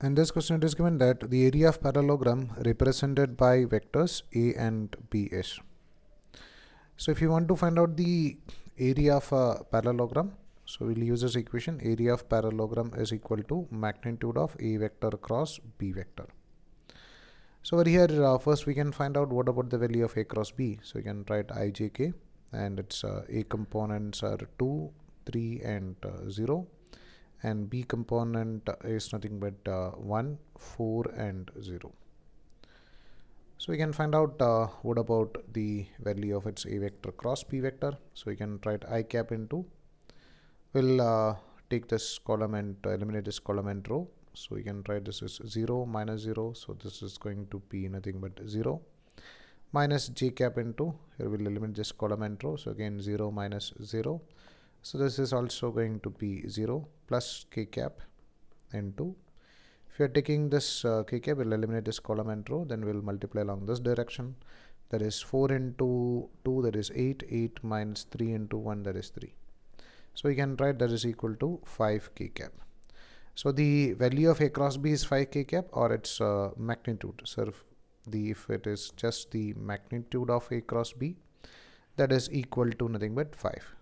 In this question it is given that the area of parallelogram represented by vectors A and B is. So if you want to find out the area of a parallelogram, so we'll use this equation. Area of parallelogram is equal to magnitude of A vector cross B vector. So over here first we can find out what about the value of A cross B. So you can write ijk, and its A components are 2, 3 and 0, and B component is nothing but 1, 4 and 0. So we can find out what about the value of its A vector cross B vector. So we can write I cap into, we'll take this column and eliminate this column and row. So we can write this is 0 minus 0, so this is going to be nothing but 0, minus j cap into, here we'll eliminate this column and row, so again 0 minus 0, so this is also going to be 0, plus k cap into, if you are taking this k cap, we'll eliminate this column and row, then we'll multiply along this direction, that is 4 into 2, that is 8, 8 minus 3 into 1, that is 3. So we can write that is equal to 5 k cap. So the value of A cross B is 5 k cap, or its magnitude. So if it is just the magnitude of A cross B, that is equal to nothing but 5.